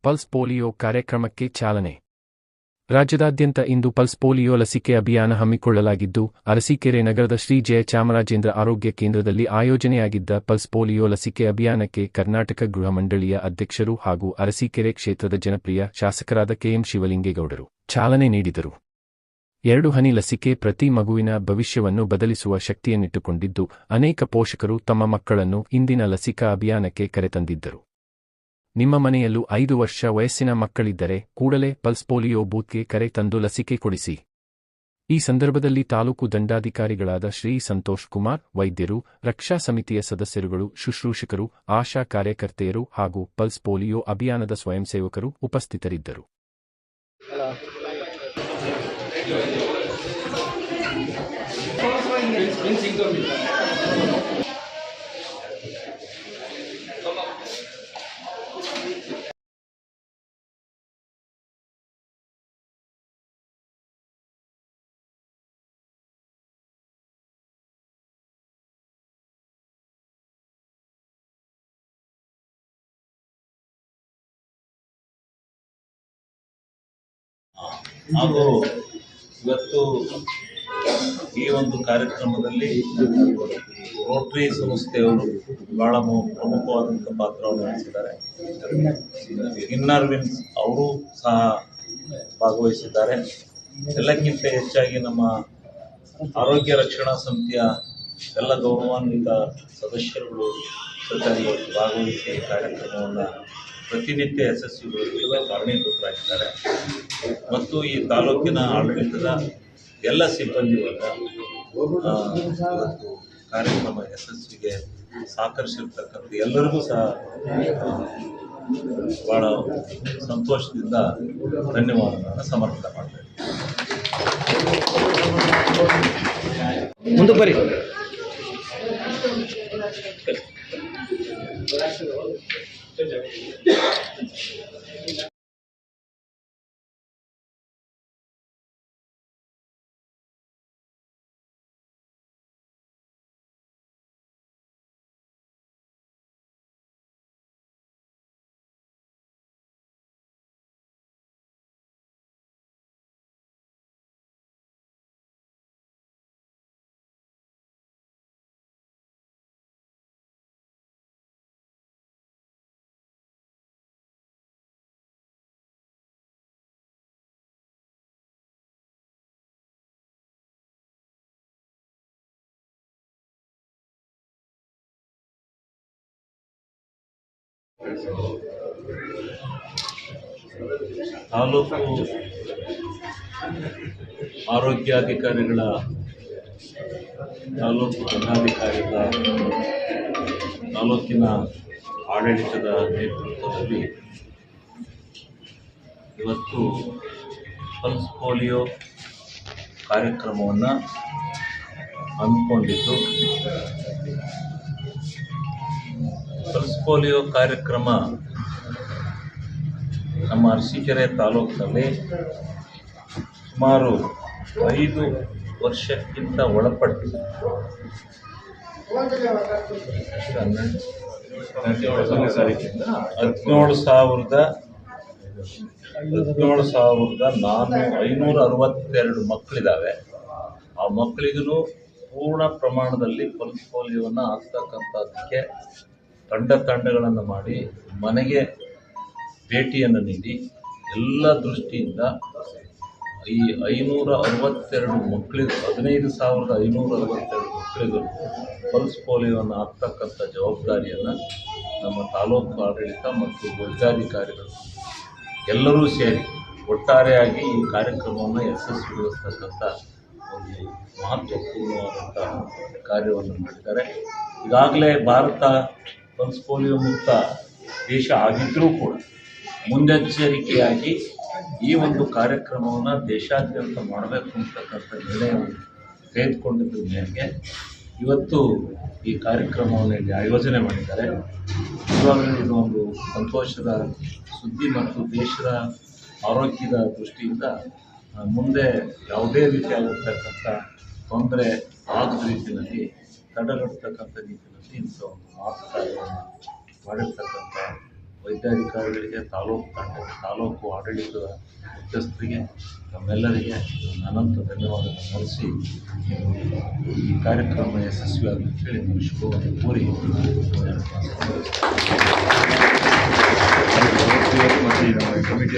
Pulse polio ಕಾರ್ಯಕ್ರಮಕ್ಕೆ ಚಾಲನೆ. ರಾಜ್ಯದಾದ್ಯಂತ ಇಂದು ಪಲ್ಸ್ ಪೋಲಿಯೋ ಲಸಿಕೆ ಅಭಿಯಾನ ಹಮ್ಮಿಕೊಳ್ಳಲಾಗಿದ್ದು, ಅರಸೀಕೆರೆ ನಗರದ ಶ್ರೀ ಜಯಚಾಮರಾಜೇಂದ್ರ ಆರೋಗ್ಯ ಕೇಂದ್ರದಲ್ಲಿ ಆಯೋಜನೆಯಾಗಿದ್ದ ಪಲ್ಸ್ ಪೋಲಿಯೋ ಲಸಿಕೆ ಅಭಿಯಾನಕ್ಕೆ ಕರ್ನಾಟಕ ಗೃಹ ಮಂಡಳಿಯ ಅಧ್ಯಕ್ಷರು ಹಾಗೂ ಅರಸೀಕೆರೆ ಕ್ಷೇತ್ರದ ಜನಪ್ರಿಯ ಶಾಸಕರಾದ ಕೆಎಂ ಶಿವಲಿಂಗೇಗೌಡರು ಚಾಲನೆ ನೀಡಿದರು. 2 ಹನಿ ಲಸಿಕೆ ಪ್ರತಿ ಮಗುವಿನ ಭವಿಷ್ಯವನ್ನು ಬದಲಿಸುವ ಶಕ್ತಿಯನ್ನಿಟ್ಟುಕೊಂಡಿದ್ದು, ಅನೇಕ ಪೋಷಕರು ತಮ್ಮ ಮಕ್ಕಳನ್ನು ಇಂದಿನ ಲಸಿಕಾ ಅಭಿಯಾನಕ್ಕೆ ಕರೆತಂದಿದ್ದರು. ನಿಮ್ಮ ಮನೆಯಲ್ಲೂ 5 ವರ್ಷ ವಯಸ್ಸಿನ ಮಕ್ಕಳಿದ್ದರೆ ಕೂಡಲೇ ಪಲ್ಸ್ ಪೋಲಿಯೋ ಬೂತ್ಗೆ ಕರೆ ತಂದು ಲಸಿಕೆ ಕೊಡಿಸಿ. ಈ ಸಂದರ್ಭದಲ್ಲಿ ತಾಲೂಕು ದಂಡಾಧಿಕಾರಿಗಳಾದ ಶ್ರೀ ಸಂತೋಷ್ ಕುಮಾರ್, ವೈದ್ಯರು, ರಕ್ಷಾ ಸಮಿತಿಯ ಸದಸ್ಯರುಗಳು, ಶುಶ್ರೂಷಕರು, ಆಶಾ ಕಾರ್ಯಕರ್ತೆಯರು ಹಾಗೂ ಪಲ್ಸ್ ಪೋಲಿಯೋ ಅಭಿಯಾನದ ಸ್ವಯಂಸೇವಕರು ಉಪಸ್ಥಿತರಿದ್ದರು. ಹಾಗೂ ಇವತ್ತು ಈ ಒಂದು ಕಾರ್ಯಕ್ರಮದಲ್ಲಿ ರೋಟರಿ ಸಂಸ್ಥೆಯವರು ಬಹಳ ಪ್ರಮುಖವಾದಂಥ ಪಾತ್ರವನ್ನು ವಹಿಸಿದ್ದಾರೆ. ಇನ್ನರ್ ವಿನ್ಸ್ ಅವರು ಸಹ ಭಾಗವಹಿಸಿದ್ದಾರೆ. ಎಲ್ಲಕ್ಕಿಂತ ಹೆಚ್ಚಾಗಿ ನಮ್ಮ ಆರೋಗ್ಯ ರಕ್ಷಣಾ ಸಮಿತಿಯ ಎಲ್ಲ ಗೌರವಾನ್ವಿತ ಸದಸ್ಯರುಗಳು ಭಾಗವಹಿಸಿ ಕಾರ್ಯಕ್ರಮವನ್ನು ಪ್ರತಿನಿತ್ಯ ಯಶಸ್ವಿಗೊಳಿಸಲು ಕಾರಣೀಭೂತರಾಗಿದ್ದಾರೆ. ಮತ್ತು ಈ ತಾಲೂಕಿನ ಆಡಳಿತದ ಎಲ್ಲ ಸಿಬ್ಬಂದಿ ವರ್ಗ ಇವತ್ತು ಕಾರ್ಯಕ್ರಮ ಯಶಸ್ವಿಗೆ ಸಹಕರಿಸಿರ್ತಕ್ಕಂಥ ಎಲ್ಲರಿಗೂ ಸಹ ಭಾಳ ಸಂತೋಷದಿಂದ ಧನ್ಯವಾದಗಳನ್ನು ಸಮರ್ಪಣೆ ಮಾಡ್ತೇವೆ. ಮುಂದುವರಿ. ತಾಲೂಕು ಆರೋಗ್ಯಾಧಿಕಾರಿಗಳ ತಾಲೂಕು ದಂಡಾಧಿಕಾರಿಗಳ ತಾಲೂಕಿನ ಆಡಳಿತದ ನೇತೃತ್ವದಲ್ಲಿ ಇವತ್ತು ಪಲ್ಸ್ ಪೋಲಿಯೋ ಕಾರ್ಯಕ್ರಮವನ್ನು ಹಮ್ಮಿಕೊಂಡಿದ್ದು, ಪಲ್ಸ್ ಪೋಲಿಯೋ ಕಾರ್ಯಕ್ರಮ ನಮ್ಮ ಅರಸೀಕೆರೆ ತಾಲೂಕಿನಲ್ಲಿ ಸುಮಾರು 5 ವರ್ಷಕ್ಕಿಂತ ಒಳಪಟ್ಟು 17,562 ಮಕ್ಕಳಿದ್ದಾವೆ. ಆ ಮಕ್ಕಳಿಗೂ ಪೂರ್ಣ ಪ್ರಮಾಣದಲ್ಲಿ ಪಲ್ಸ್ ಪೋಲಿಯೋವನ್ನು ಹಾಕ್ತಕ್ಕಂಥದ್ದಕ್ಕೆ ತಂಡಗಳನ್ನು ಮಾಡಿ ಮನೆಗೆ ಭೇಟಿಯನ್ನು ನೀಡಿ ಎಲ್ಲ ದೃಷ್ಟಿಯಿಂದ ಈ 562 ಮಕ್ಕಳಿಗೂ 15,562 ಮಕ್ಕಳಿಗೂ ಪಲ್ಸ್ ಪೋಲಿಯೋವನ್ನು ಹಾಕ್ತಕ್ಕಂಥ ಜವಾಬ್ದಾರಿಯನ್ನು ನಮ್ಮ ತಾಲೂಕು ಆಡಳಿತ ಮತ್ತು ವೈದ್ಯಾಧಿಕಾರಿಗಳು ಎಲ್ಲರೂ ಸೇರಿ ಒಟ್ಟಾರೆಯಾಗಿ ಈ ಕಾರ್ಯಕ್ರಮವನ್ನು ಯಶಸ್ವಿಗೊಳಿಸ್ತಕ್ಕಂಥ ಒಂದು ಮಹತ್ವಪೂರ್ಣವಾದಂಥ ಕಾರ್ಯವನ್ನು ಮಾಡಿದ್ದಾರೆ. ಈಗಾಗಲೇ ಭಾರತ ಪಲ್ಸ್ ಪೋಲಿಯೋ ಮುಕ್ತ ದೇಶ ಆಗಿದ್ದರೂ ಕೂಡ ಮುನ್ನೆಚ್ಚರಿಕೆಯಾಗಿ ಈ ಒಂದು ಕಾರ್ಯಕ್ರಮವನ್ನು ದೇಶಾದ್ಯಂತ ಮಾಡಬೇಕು ಅಂತಕ್ಕಂಥ ನಿರ್ಣಯವನ್ನು ತೆಗೆದುಕೊಂಡಿದ್ದ ಮೇರೆಗೆ ಇವತ್ತು ಈ ಕಾರ್ಯಕ್ರಮವನ್ನು ಇಲ್ಲಿ ಆಯೋಜನೆ ಮಾಡಿದ್ದಾರೆ. ನಿಜವಾಗಲೂ ಇದು ಒಂದು ಸಂತೋಷದ ಸುದ್ದಿ ಮತ್ತು ದೇಶದ ಆರೋಗ್ಯದ ದೃಷ್ಟಿಯಿಂದ ಮುಂದೆ ಯಾವುದೇ ರೀತಿಯಾಗಿರ್ತಕ್ಕಂಥ ತೊಂದರೆ ಆಗದ ರೀತಿಯಲ್ಲಿ ತಡೆಗಟ್ಟತಕ್ಕಂಥ ರೀತಿಯಲ್ಲಿ ಇಂಥ ಒಂದು ಕಾರ್ಯವನ್ನು ಮಾಡಿರ್ತಕ್ಕಂಥ ವೈದ್ಯಾಧಿಕಾರಿಗಳಿಗೆ, ತಾಲೂಕು ಆಡಳಿತದ ಮುಖ್ಯಸ್ಥರಿಗೆ, ನಮ್ಮೆಲ್ಲರಿಗೆ ಅನಂತ ಧನ್ಯವಾದಗಳನ್ನು ನಡೆಸಿ ಈ ಕಾರ್ಯಕ್ರಮ ಯಶಸ್ವಿಯಾಗಲಿ ಅಂತೇಳಿ ನಾನು ಶುಭವನ್ನು ಕೋರಿ ಕಮಿಟಿ